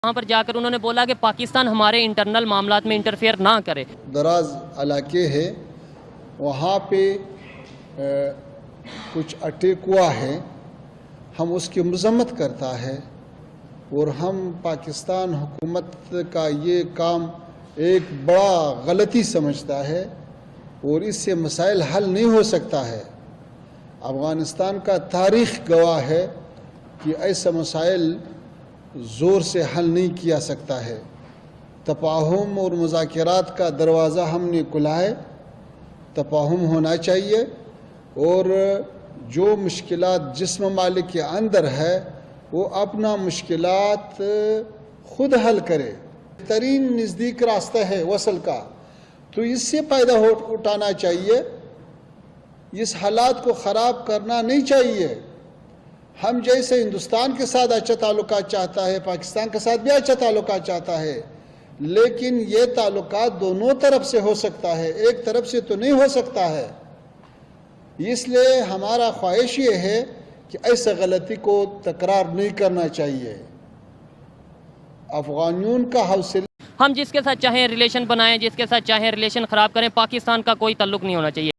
वहाँ पर जाकर उन्होंने बोला कि पाकिस्तान हमारे इंटरनल मामलात में इंटरफेयर ना करे। दराज इलाके है, वहाँ पे कुछ अटैक हुआ है, हम उसकी मजम्मत करता है और हम पाकिस्तान हुकूमत का ये काम एक बड़ा गलती समझता है और इससे मसाइल हल नहीं हो सकता है। अफ़गानिस्तान का तारीख़ गवाह है कि ऐसा मसाइल ज़ोर से हल नहीं किया सकता है। तफाहुम और मुज़ाकरात का दरवाज़ा हमने खुला है, तफाहुम होना चाहिए और जो मुश्किलात जिस ममालिक के अंदर है वो अपना मुश्किलात खुद हल करे। बेहतरीन नज़दीक रास्ता है वसल का, तो इससे फ़ायदा उठाना चाहिए, इस हालात को ख़राब करना नहीं चाहिए। हम जैसे हिंदुस्तान के साथ अच्छा ताल्लुकात चाहता है, पाकिस्तान के साथ भी अच्छा ताल्लुकात चाहता है, लेकिन ये ताल्लुकात दोनों तरफ से हो सकता है, एक तरफ से तो नहीं हो सकता है। इसलिए हमारा ख्वाहिश ये है कि ऐसा गलती को तकरार नहीं करना चाहिए। अफगानियों का हौसला, हम जिसके साथ चाहें रिलेशन बनाएं, जिसके साथ चाहें रिलेशन ख़राब करें, पाकिस्तान का कोई ताल्लुक नहीं होना चाहिए।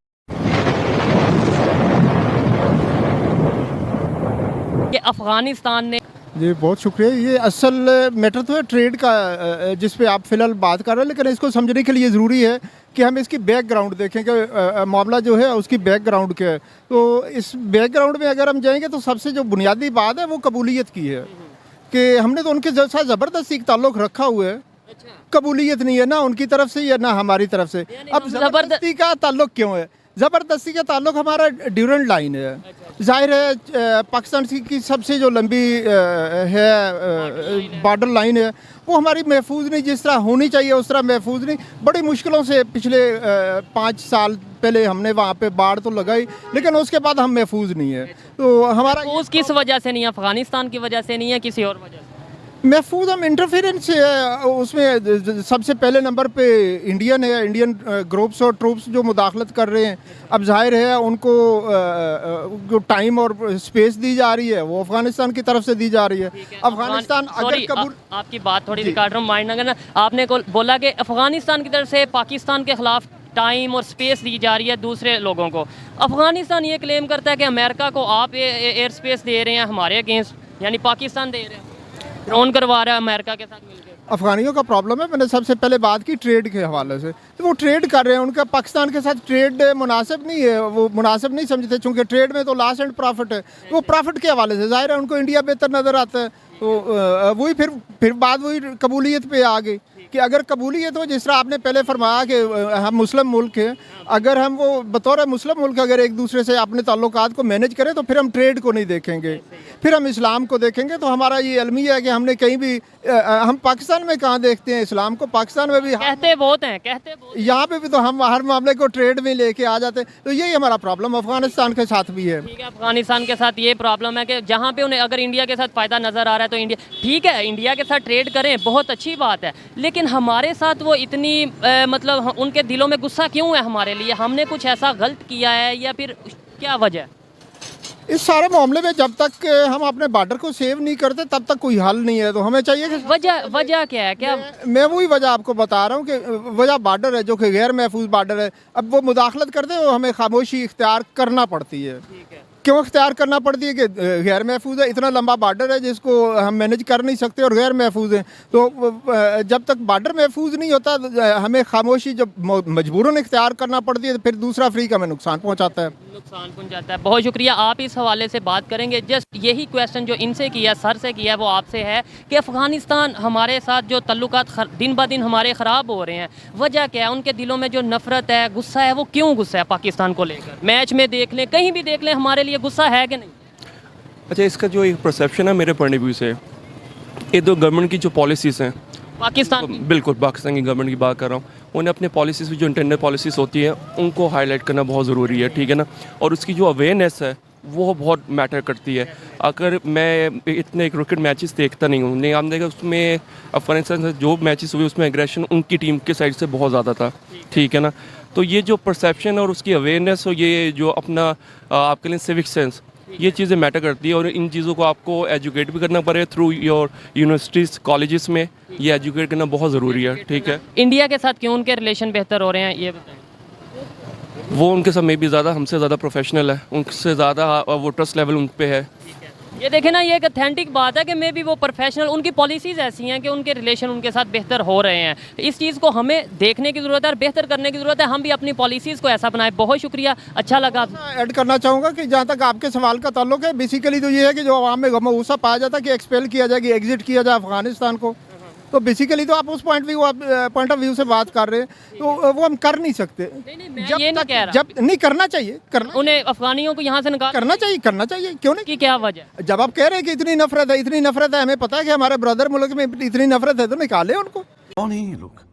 कि अफ़गानिस्तान ने जी बहुत शुक्रिया। ये असल मैटर तो है ट्रेड का, जिस पे आप फ़िलहाल बात कर रहे हैं, लेकिन इसको समझने के लिए ज़रूरी है कि हम इसकी बैकग्राउंड देखें कि मामला जो है उसकी बैकग्राउंड क्या है। तो इस बैकग्राउंड में अगर हम जाएंगे तो सबसे जो बुनियादी बात है वो कबूलियत की है कि हमने तो उनके साथ ज़बरदस्ती ताल्लुक़ रखा हुआ है। कबूलियत नहीं है ना उनकी तरफ से या ना हमारी तरफ से। अब ज़बरदस्ती का ताल्लुक़ क्यों है? ज़बरदस्ती का ताल्लुक़ हमारा ड्यूरेंट लाइन है। जाहिर है पाकिस्तान की सबसे जो लंबी है बॉर्डर लाइन है वो हमारी महफूज नहीं, जिस तरह होनी चाहिए उस तरह महफूज नहीं। बड़ी मुश्किलों से पिछले 5 साल पहले हमने वहाँ पे बाढ़ तो लगाई, लेकिन उसके बाद हम महफूज नहीं है। तो हमारा किस वजह से नहीं है? अफ़गानिस्तान की वजह से नहीं है, किसी और वजह से? महफूज हम इंटरफेरेंस उसमें सबसे पहले नंबर पे इंडियन है, इंडियन ग्रुप्स और ट्रूप्स जो मुदाखलत कर रहे हैं। अब जाहिर है उनको जो टाइम और स्पेस दी जा रही है वो अफगानिस्तान की तरफ से दी जा रही है। अफगानिस्तान अगर कबूल आपकी बात थोड़ी रिकॉर्ड रहा हूँ, माइंड ना करना। आपने बोला कि अफगानिस्तान की तरफ से पाकिस्तान के खिलाफ टाइम और स्पेस दी जा रही है दूसरे लोगों को। अफगानिस्तान ये क्लेम करता है कि अमेरिका को आप एयर स्पेस दे रहे हैं हमारे अगेंस्ट, यानी पाकिस्तान दे रहे हैं, ड्रोन करवा रहा है अमेरिका के साथ मिलकर। अफगानियों का प्रॉब्लम है। मैंने सबसे पहले बात की ट्रेड के हवाले से, तो वो ट्रेड कर रहे हैं, उनका पाकिस्तान के साथ ट्रेड मुनासिब नहीं है, वो मुनासिब नहीं समझते, चूँकि ट्रेड में तो लॉस एंड प्रॉफिट है। वो प्रॉफिट के हवाले से जाहिर है उनको इंडिया बेहतर नज़र आता है। तो वही फिर बात वही कबूलियत पे आ गई कि अगर कबूलियत हो, जिस तरह आपने पहले फरमाया कि हम मुस्लिम मुल्क हैं, अगर हम वो बतौर मुस्लिम मुल्क अगर एक दूसरे से अपने ताल्लुकात को मैनेज करें तो फिर हम ट्रेड को नहीं देखेंगे, फिर हम इस्लाम को देखेंगे। तो हमारा ये अलमिया है कि हमने कहीं भी हम पाकिस्तान में कहाँ देखते हैं इस्लाम को? पाकिस्तान में भी कहते बहुत हैं, यहाँ पे भी तो हम हर मामले को ट्रेड में लेके आ जाते हैं। तो यही हमारा प्रॉब्लम अफगानिस्तान के साथ भी है। ठीक है, अफगानिस्तान के साथ ये प्रॉब्लम है कि जहाँ पे उन्हें अगर इंडिया के साथ फ़ायदा नज़र आ रहा है तो इंडिया ठीक है, इंडिया के साथ ट्रेड करें, बहुत अच्छी बात है, लेकिन हमारे साथ वो इतनी मतलब उनके दिलों में गुस्सा क्यों है हमारे लिए? हमने कुछ ऐसा गलत किया है या फिर क्या वजह? इस सारे मामले में जब तक हम अपने बॉर्डर को सेव नहीं करते तब तक कोई हल नहीं है। तो हमें चाहिए कि वजह क्या है? क्या मैं वही वजह आपको बता रहा हूँ कि वजह बॉर्डर है, जो कि गैर महफूज बॉर्डर है। अब वो मुदाखलत करते हैं, हमें खामोशी इख्तियार करना पड़ती है। क्यों इख्तियार करना पड़ती है? कि गैर महफूज है, इतना लंबा बॉर्डर है जिसको हम मैनेज कर नहीं सकते और गैर महफूज है। तो जब तक बॉर्डर महफूज नहीं होता हमें खामोशी जब मजबूरन इख्तियार करना पड़ती है तो फिर दूसरा अफ्रीका में नुकसान पहुँचाता है। बहुत शुक्रिया, आप इस हवाले से बात करेंगे। जस्ट यही क्वेश्चन जो इनसे किया, सर से किया, वो आपसे है कि अफ़गानिस्तान हमारे साथ जो तल्लुकात दिन ब दिन हमारे ख़राब हो रहे हैं, वजह क्या है? उनके दिलों में जो नफ़रत है, गुस्सा है, वो क्यों गुस्सा है पाकिस्तान को लेकर? मैच में देख लें, कहीं भी देख लें, हमारे लिए गुस्सा है कि नहीं? अच्छा, इसका जो एक परसेप्शन है मेरे पॉइंट ऑफ व्यू से, ये दो गवर्नमेंट की जो पॉलिसीज़ हैं पाकिस्तान तो बिल्कुल पाकिस्तान की गवर्नमेंट की बात कर रहा हूँ, उन्हें अपने पॉलिसीज़ जो इंटरनल पॉलिसीज़ होती है उनको हाईलाइट करना बहुत ज़रूरी है, ठीक है ना। और उसकी जो अवेयरनेस है वो बहुत मैटर करती है। अगर मैं इतने क्रिकेट मैचेस देखता नहीं हूँ, नहीं, आप देखा उसमें अफगानिस्तान से जो मैचेस हुए उसमें एग्रेशन उनकी टीम के साइड से बहुत ज़्यादा था, ठीक है ना। तो ये जो परसेप्शन और उसकी अवेयरनेस और ये जो अपना आपके लिए सिविक सेंस ये चीज़ें मैटर करती है और इन चीज़ों को आपको एजुकेट भी करना पड़े थ्रू योर यूनिवर्सिटीज़ कॉलेजेस में, ये एजुकेट करना बहुत ज़रूरी है, ठीक है। इंडिया के साथ क्यों उनके रिलेशन बेहतर हो रहे हैं ये बताएं। वो उनके साथ में भी ज़्यादा हमसे ज़्यादा प्रोफेशनल है, उनसे ज़्यादा वो ट्रस्ट लेवल उन पे है। ये देखें ना, ये एक अथेंटिक बात है कि मे भी वो प्रोफेशनल, उनकी पॉलिसीज़ ऐसी हैं कि उनके रिलेशन उनके साथ बेहतर हो रहे हैं। इस चीज़ को हमें देखने की ज़रूरत है और बेहतर करने की ज़रूरत है। हम भी अपनी पॉलिसीज़ को ऐसा बनाएं। बहुत शुक्रिया, अच्छा लगा। ऐड करना चाहूँगा कि जहाँ तक आपके सवाल का ताल्लुक है, बेसिकली तो ये है कि जो आवाम में गमगूसा पाया जाता है कि एक्सपेल किया जाए, कि एग्जिट किया जाए अफगानिस्तान को, तो बेसिकली तो आप उस पॉइंट ऑफ व्यू से बात कर रहे हैं, तो वो हम कर नहीं सकते। मैं ये नहीं कह रहा। जब नहीं करना चाहिए, उन्हें अफगानियों को यहाँ से निकाल करना चाहिए, क्यों नहीं? की क्या वजह? जब आप कह रहे हैं कि इतनी नफरत है, हमें पता है कि हमारे ब्रदर मुल्क में इतनी नफरत है, तो निकाले उनको। कौन है ये लोग,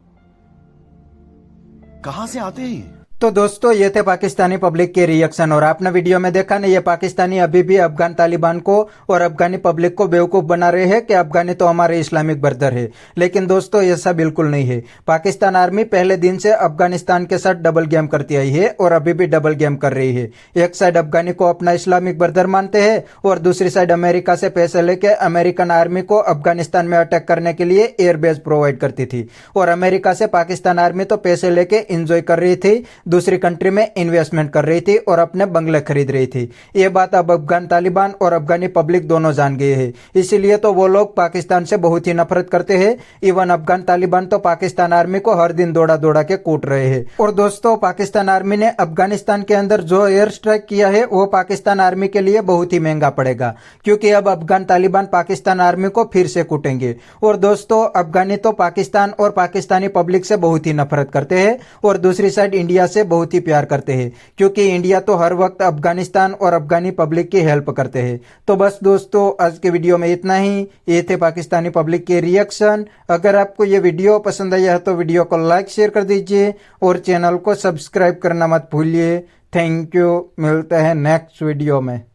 कहां से आते हैं? तो दोस्तों ये थे पाकिस्तानी पब्लिक के रिएक्शन, और आपने वीडियो में देखा ना, ये पाकिस्तानी अभी भी अफगान तालिबान को और अफगानी पब्लिक को बेवकूफ बना रहे हैं कि अफगानी तो हमारे इस्लामिक ब्रदर है। लेकिन दोस्तों ऐसा बिल्कुल नहीं है। पाकिस्तान आर्मी पहले दिन से अफगानिस्तान के साथ डबल गेम करती आई है और अभी भी डबल गेम कर रही है। एक साइड अफगानी को अपना इस्लामिक ब्रदर मानते हैं और दूसरी साइड अमेरिका से पैसे लेके अमेरिकन आर्मी को अफगानिस्तान में अटैक करने के लिए एयरबेस प्रोवाइड करती थी, और अमेरिका से पाकिस्तान आर्मी तो पैसे लेके एंजॉय कर रही थी, दूसरी कंट्री में इन्वेस्टमेंट कर रही थी और अपने बंगले खरीद रही थी। ये बात अब अफगान तालिबान और अफगानी पब्लिक दोनों जान गए हैं। इसीलिए तो वो लोग पाकिस्तान से बहुत ही नफरत करते हैं। इवन अफगान तालिबान तो पाकिस्तान आर्मी को हर दिन दौड़ा दौड़ा के कूट रहे हैं। और दोस्तों पाकिस्तान आर्मी ने अफगानिस्तान के अंदर जो एयर स्ट्राइक किया है वो पाकिस्तान आर्मी के लिए बहुत ही महंगा पड़ेगा, क्योंकि अब अफगान तालिबान पाकिस्तान आर्मी को फिर से कूटेंगे। और दोस्तों अफगानी तो पाकिस्तान और पाकिस्तानी पब्लिक से बहुत ही नफरत करते हैं और दूसरी साइड इंडिया से बहुत ही प्यार करते हैं, क्योंकि इंडिया तो हर वक्त अफगानिस्तान और अफगानी पब्लिक की हेल्प करते हैं। तो बस दोस्तों आज के वीडियो में इतना ही। ये थे पाकिस्तानी पब्लिक के रिएक्शन। अगर आपको ये वीडियो पसंद आया है तो वीडियो को लाइक शेयर कर दीजिए और चैनल को सब्सक्राइब करना मत भूलिए। थैंक यू, मिलते हैं नेक्स्ट वीडियो में।